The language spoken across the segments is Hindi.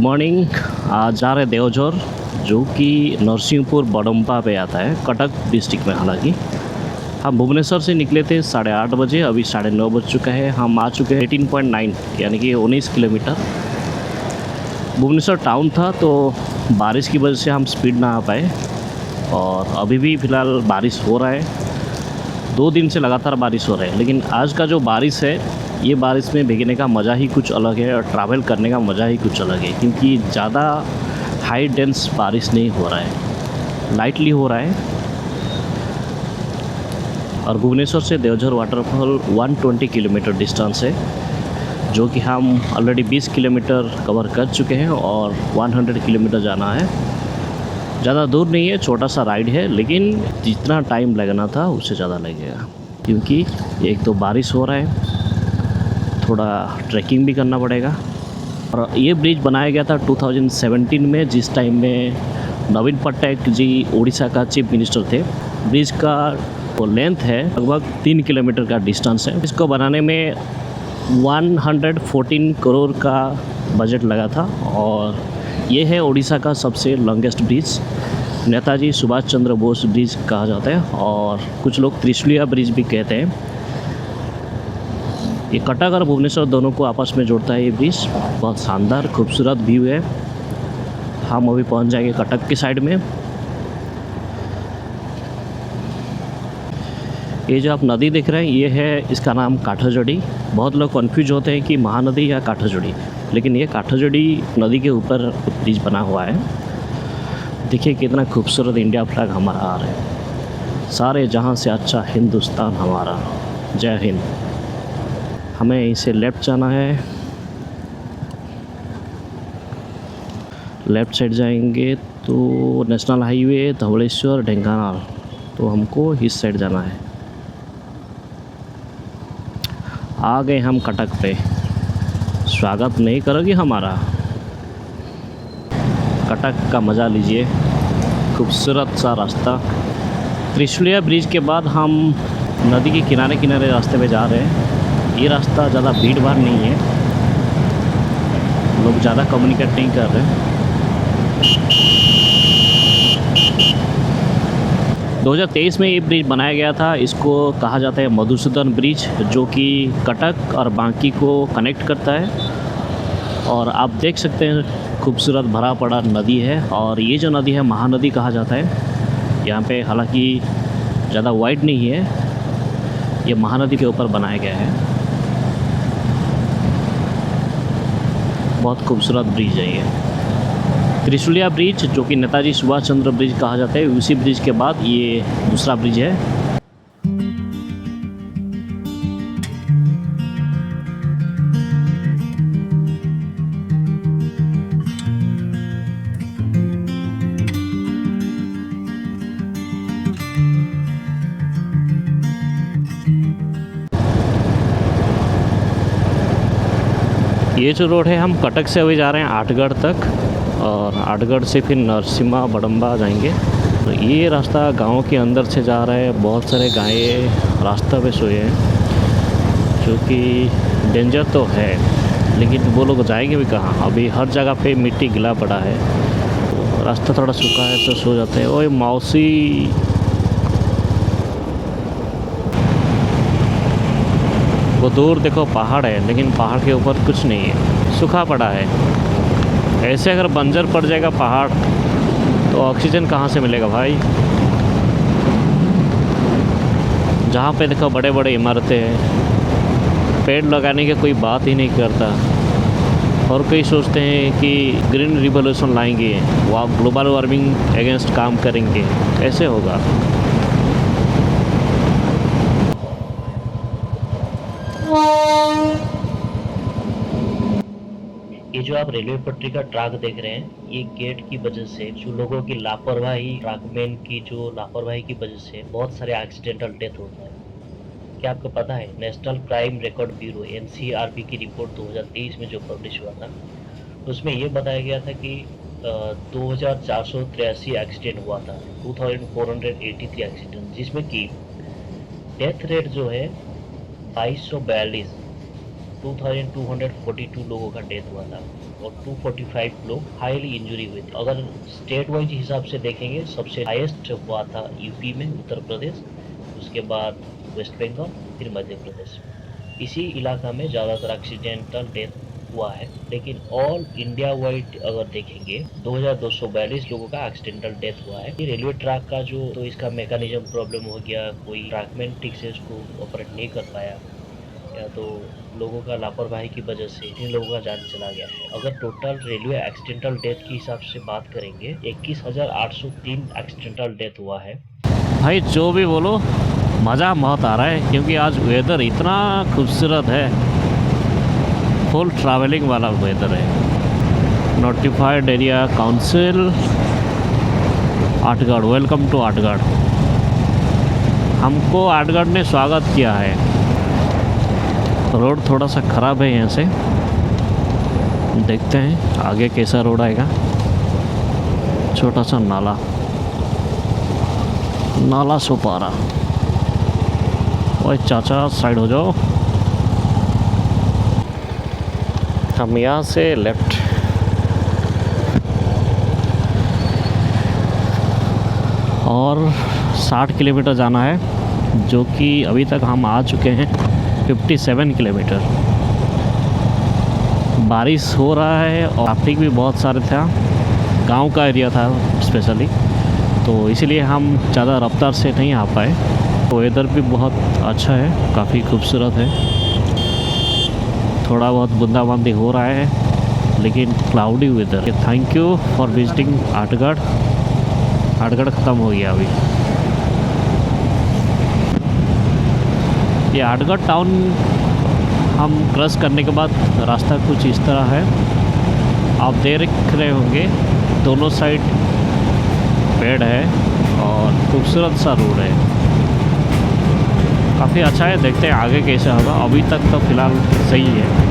मॉर्निंग। आज जा रहे देवझर जो कि नरसिंहपुर बडम्पा पे आता है, कटक डिस्ट्रिक्ट में। हालांकि हम भुवनेश्वर से निकले थे 8:30 बजे, अभी 9:30 बज चुका है। हम आ चुके हैं 18.9 यानी कि 19 किलोमीटर। भुवनेश्वर टाउन था तो बारिश की वजह से हम स्पीड ना आ पाए, और अभी भी फ़िलहाल बारिश हो रहा है। 2 दिन से लगातार बारिश हो रहा है, लेकिन आज का जो बारिश है, ये बारिश में भीगने का मज़ा ही कुछ अलग है और ट्रैवल करने का मज़ा ही कुछ अलग है, क्योंकि ज़्यादा हाई डेंस बारिश नहीं हो रहा है, लाइटली हो रहा है। और भुवनेश्वर से देवझर वाटरफॉल 120 किलोमीटर डिस्टेंस है, जो कि हम ऑलरेडी 20 किलोमीटर कवर कर चुके हैं और 100 किलोमीटर जाना है। ज़्यादा दूर नहीं है, छोटा सा राइड है, लेकिन जितना टाइम लगना था उससे ज़्यादा लगेगा, क्योंकि एक तो बारिश हो रहा है, थोड़ा ट्रैकिंग भी करना पड़ेगा। और ये ब्रिज बनाया गया था 2017 में, जिस टाइम में नवीन पटनायक जी उड़ीसा का चीफ मिनिस्टर थे। ब्रिज का वो लेंथ है लगभग 3 किलोमीटर का डिस्टेंस है। इसको बनाने में 114 करोड़ का बजट लगा था, और ये है उड़ीसा का सबसे longest bridge. Netaji Subhash Chandra Bose bridge कहा जाता है, और कुछ लोग त्रिशुलिया ब्रिज भी कहते हैं। ये कटक और भुवनेश्वर दोनों को आपस में जोड़ता है ये ब्रिज। बहुत शानदार खूबसूरत व्यू है। हम अभी पहुंच जाएंगे कटक की साइड में। ये जो आप नदी देख रहे हैं, ये है, इसका नाम काठाजोड़ी। बहुत लोग कंफ्यूज होते हैं कि महानदी या काठाजोड़ी, लेकिन ये काठाजोड़ी नदी के ऊपर ब्रिज बना हुआ है। देखिए कितना खूबसूरत इंडिया फ्लैग हमारा आ रहा है। सारे जहां से अच्छा हिंदुस्तान हमारा। जय हिंद। हमें इसे लेफ़्ट जाना है। लेफ़्ट साइड जाएंगे तो नेशनल हाईवे धवलेश्वर ढेंकानाल, तो हमको इस साइड जाना है। आ गए हम कटक पे। स्वागत नहीं करोगे हमारा? कटक का मज़ा लीजिए। खूबसूरत सा रास्ता। त्रिशुलिया ब्रिज के बाद हम नदी के किनारे किनारे रास्ते पे जा रहे हैं। ये रास्ता ज़्यादा भीड़ भाड़ नहीं है, लोग ज़्यादा कम्युनिकेट नहीं कर रहे हैं। 2023 में ये ब्रिज बनाया गया था। इसको कहा जाता है मधुसूदन ब्रिज, जो कि कटक और बांकी को कनेक्ट करता है। और आप देख सकते हैं खूबसूरत भरा पड़ा नदी है, और ये जो नदी है महानदी कहा जाता है। यहाँ पे हालांकि ज़्यादा वाइड नहीं है, ये महानदी के ऊपर बनाया गया है। बहुत खूबसूरत ब्रिज है ये त्रिशुलिया ब्रिज, जो कि नेताजी सुभाष चंद्र ब्रिज कहा जाता है। उसी ब्रिज के बाद ये दूसरा ब्रिज है। ये जो रोड है, हम कटक से अभी जा रहे हैं आठगढ़ तक, और आठगढ़ से फिर नरसिम्हा बडम्बा जाएंगे। तो ये रास्ता गांव के अंदर से जा रहा है। बहुत सारे गायें रास्ता पे सोए हैं, जो कि डेंजर तो है, लेकिन वो लोग जाएंगे भी कहाँ? अभी हर जगह पे मिट्टी गिला पड़ा है, रास्ता थोड़ा सूखा है तो सो जाते हैं। ओए मौसी, वो दूर देखो पहाड़ है, लेकिन पहाड़ के ऊपर कुछ नहीं है, सूखा पड़ा है। ऐसे अगर बंजर पड़ जाएगा पहाड़, तो ऑक्सीजन कहाँ से मिलेगा भाई? जहाँ पे देखो बड़े बड़े इमारतें हैं, पेड़ लगाने की कोई बात ही नहीं करता। और कई सोचते हैं कि ग्रीन रिवॉल्यूशन लाएंगे, वो ग्लोबल वार्मिंग अगेंस्ट काम करेंगे। ऐसे होगा? ये जो आप रेलवे पटरी का ट्रैक देख रहे हैं, ये गेट की वजह से, जो लोगों की लापरवाही, ट्रैकमैन की जो लापरवाही की वजह से बहुत सारे एक्सीडेंटल डेथ होता है। क्या आपको पता है? National crime record bureau NCRB की रिपोर्ट 2023 में जो पब्लिश हुआ था, उसमें ये बताया गया था कि 2483 एक्सीडेंट हुआ था, 2483 एक्सीडेंट, जिसमें कि डेथ रेट जो है 2242, 2242 लोगों का डेथ हुआ था और 245 लोग हाईली इंजरी हुए थे। अगर स्टेट वाइज हिसाब से देखेंगे, सबसे हाईएस्ट हुआ था यूपी में, उत्तर प्रदेश, उसके बाद वेस्ट बंगाल, फिर मध्य प्रदेश। इसी इलाका में ज़्यादातर एक्सीडेंटल डेथ हुआ है। लेकिन ऑल इंडिया वाइड अगर देखेंगे 2242 लोगों का एक्सीडेंटल डेथ हुआ है। ये रेलवे ट्रैक का जो तो इसका मैकेनिज्म प्रॉब्लम हो गया, कोई ट्रैकमेंट ठीक से उसको ऑपरेट नहीं कर पाया, या तो लोगों का लापरवाही की वजह से इन लोगों का जान चला गया है। अगर टोटल रेलवे एक्सीडेंटल डेथ के हिसाब से बात करेंगे 21,803 एक्सीडेंटल डेथ हुआ है। भाई जो भी बोलो, मज़ा बहुत आ रहा है क्योंकि आज वेदर इतना खूबसूरत है, फुल ट्रैवलिंग वाला वेदर है। Notified area council Athgarh, welcome to Athgarh. हमको आठगढ़ ने स्वागत किया है। रोड थोड़ा सा ख़राब है यहाँ से, देखते हैं आगे कैसा रोड आएगा। छोटा सा नाला, नाला सुपारा। ओए चाचा साइड हो जाओ। हम यहाँ से लेफ्ट, और 60 किलोमीटर जाना है, जो कि अभी तक हम आ चुके हैं 57 किलोमीटर। बारिश हो रहा है और ट्रैफिक भी बहुत सारे था, गांव का एरिया था स्पेशली, तो इसलिए हम ज़्यादा रफ्तार से नहीं आ पाए। वेदर भी बहुत अच्छा है, काफ़ी खूबसूरत है। थोड़ा बहुत बूंदाबांदी हो रहा है लेकिन cloudy weather. Thank you for visiting Athgarh. Athgarh ख़त्म हो गया अभी। ये आठगढ़ टाउन हम क्रॉस करने के बाद रास्ता कुछ इस तरह है, आप देख रहे होंगे दोनों साइड पेड़ है और खूबसूरत सा रोड है, काफ़ी अच्छा है। देखते हैं आगे कैसा होगा, अभी तक तो फ़िलहाल सही है।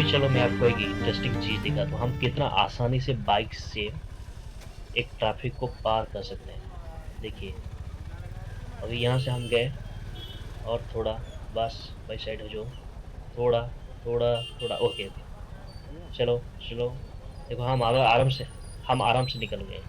चलो मैं आपको एक इंटरेस्टिंग चीज़ दिखाता हूँ, हम कितना आसानी से बाइक से एक ट्रैफिक को पार कर सकते हैं। देखिए अभी यहाँ से हम गए और थोड़ा बस बाई साइड हो जाओ, थोड़ा थोड़ा थोड़ा, ओके ओके, चलो चलो। देखो हम आराम से निकल गए।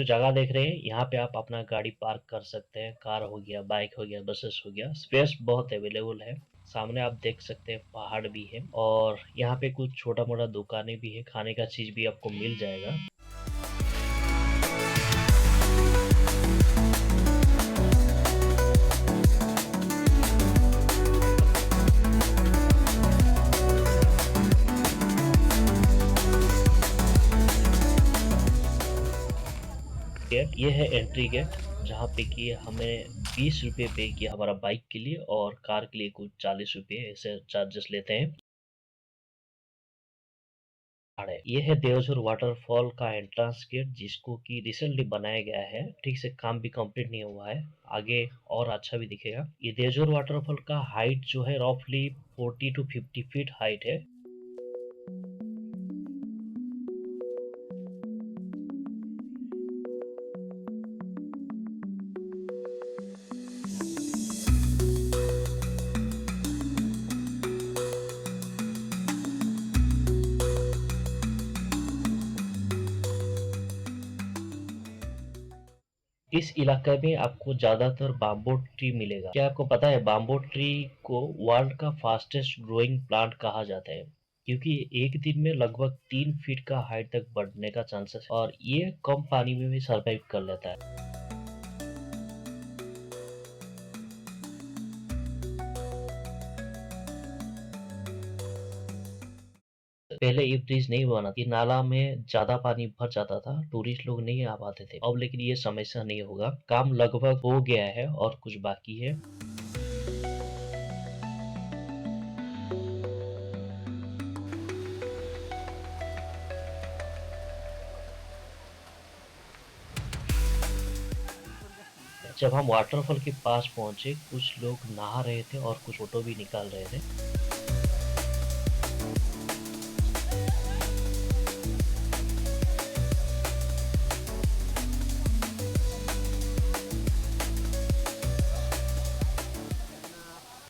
जगह देख रहे हैं यहाँ पे आप अपना गाड़ी पार्क कर सकते हैं। कार हो गया, बाइक हो गया, बसेस हो गया, स्पेस बहुत अवेलेबल है। सामने आप देख सकते हैं पहाड़ भी है और यहाँ पे कुछ छोटा मोटा दुकानें भी है, खाने का चीज भी आपको मिल जाएगा। गेट ये है एंट्री गेट, जहाँ पे कि हमें 20 रुपये पे किया हमारा बाइक के लिए और कार के लिए कुछ 40 रुपये ऐसे चार्जेस लेते हैं। ये है देवझर वाटरफॉल का एंट्रेंस गेट, जिसको कि रिसेंटली बनाया गया है। ठीक से काम भी कंप्लीट नहीं हुआ है, आगे और अच्छा भी दिखेगा। ये देवझर वाटरफॉल का हाइट जो है रफली 40 to 50 फीट हाइट है। इस इलाके में आपको ज्यादातर बाम्बो ट्री मिलेगा। क्या आपको पता है बाम्बो ट्री को वर्ल्ड का फास्टेस्ट ग्रोइंग प्लांट कहा जाता है, क्योंकि एक दिन में लगभग 3 फीट का हाइट तक बढ़ने का चांसेस है और ये कम पानी में भी सरवाइव कर लेता है। पहले ये ब्रिज नहीं बना, ये नाला में ज्यादा पानी भर जाता था, टूरिस्ट लोग नहीं आ पाते थे। अब लेकिन ये समस्या नहीं होगा, काम लगभग हो गया है और कुछ बाकी है। जब हम वाटरफॉल के पास पहुंचे, कुछ लोग नहा रहे थे और कुछ फोटो भी निकाल रहे थे।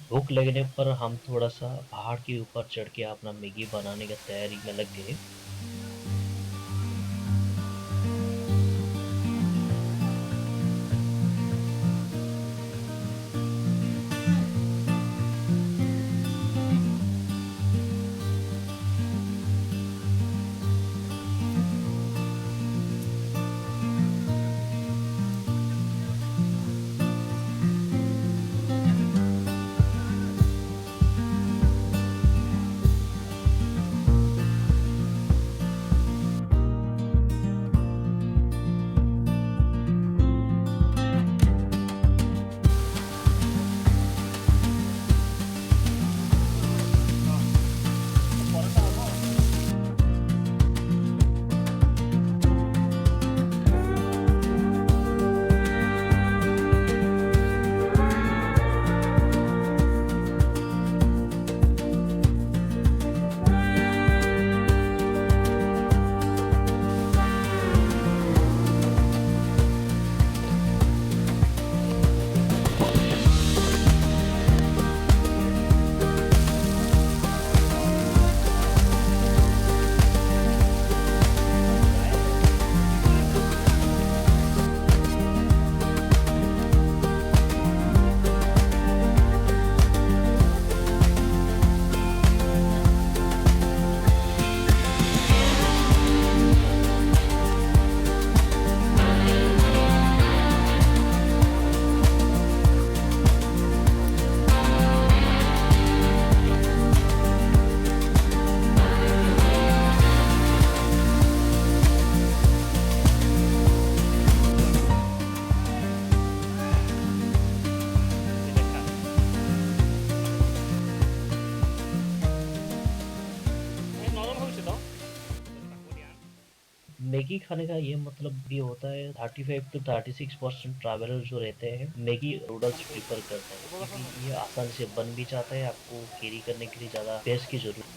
भूख लगने पर हम थोड़ा सा पहाड़ के ऊपर चढ़ के अपना मैगी बनाने की तैयारी में लग गए। मैगी खाने का ये मतलब भी होता है 35 to 36% ट्रैवलर जो रहते हैं मैगी नूडल्स प्रीफर करते हैं, क्योंकि ये आसानी से बन भी जाता है, आपको कैरी करने के लिए ज़्यादा स्पेस की जरूरत।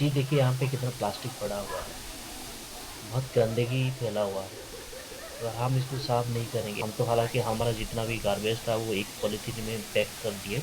चीज़ देखिए यहाँ पे कितना प्लास्टिक पड़ा हुआ है, बहुत गंदगी फैला हुआ है। अगर हम इसको साफ नहीं करेंगे, हम तो हालांकि हमारा जितना भी गार्बेज था वो एक पॉलीथीन में पैक कर दिए।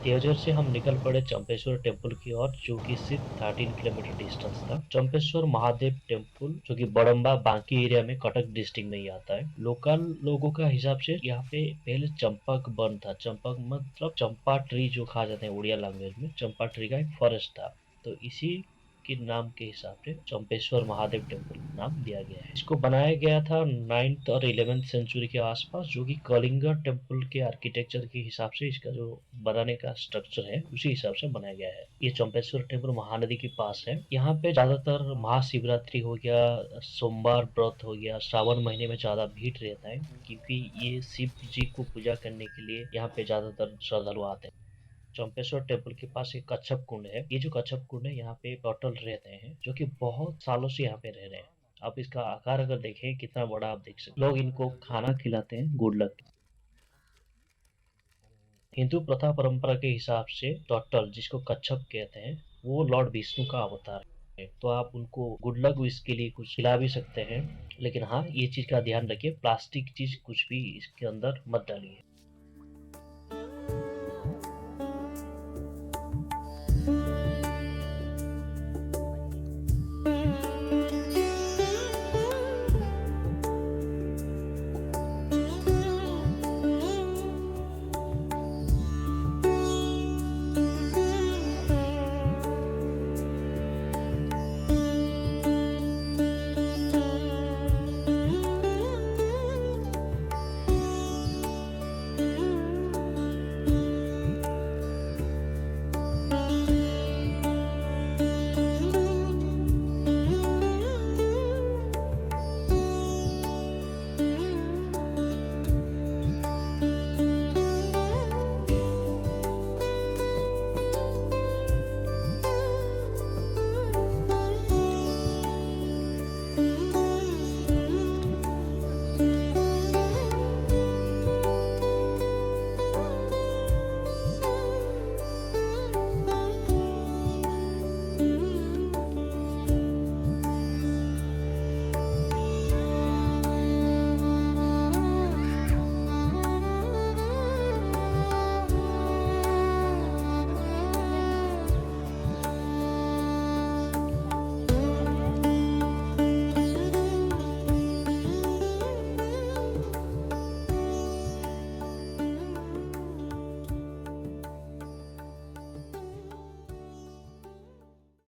देवझर से हम निकल पड़े चंपेश्वर टेम्पल की ओर, जो कि सिर्फ 13 किलोमीटर डिस्टेंस था। चंपेश्वर महादेव टेम्पल जो कि बड़म्बा बांकी एरिया में कटक डिस्ट्रिक्ट में ही आता है। लोकल लोगों का हिसाब से यहाँ पे पहले चंपक वन था। चंपक मतलब चंपा ट्री जो कहा जाता है उड़िया लैंग्वेज में, चंपा ट्री का एक फॉरेस्ट था। तो इसी के नाम के हिसाब से चंपेश्वर महादेव टेम्पल नाम दिया गया है। इसको बनाया गया था 9th और 11th सेंचुरी के आसपास, जो कि कलिंगा टेम्पल के आर्किटेक्चर के हिसाब से इसका जो बनाने का स्ट्रक्चर है उसी हिसाब से बनाया गया है। ये चंपेश्वर टेम्पल महानदी के पास है। यहाँ पे ज्यादातर महाशिवरात्रि हो गया, सोमवार व्रत हो गया, श्रावण महीने में ज्यादा भीड़ रहता है, क्योंकि ये शिव जी को पूजा करने के लिए यहाँ पे ज्यादातर श्रद्धालु आते हैं। चंपेश्वर टेम्पल के पास एक कच्छप कुंड है। ये जो कच्छप कुंड है यहाँ पे टर्टल रहते हैं, जो कि बहुत सालों से यहाँ पे रह रहे हैं। आप इसका आकार अगर देखें कितना बड़ा, आप देख सकते। लोग इनको खाना खिलाते हैं गुड लक। हिंदू प्रथा परंपरा के हिसाब से टर्टल, जिसको कच्छप कहते हैं, वो लॉर्ड विष्णु का अवतार है। तो आप उनको गुड लक विश के लिए कुछ खिला भी सकते हैं, लेकिन हाँ, ये चीज का ध्यान रखिए, प्लास्टिक चीज कुछ भी इसके अंदर मत डालिए।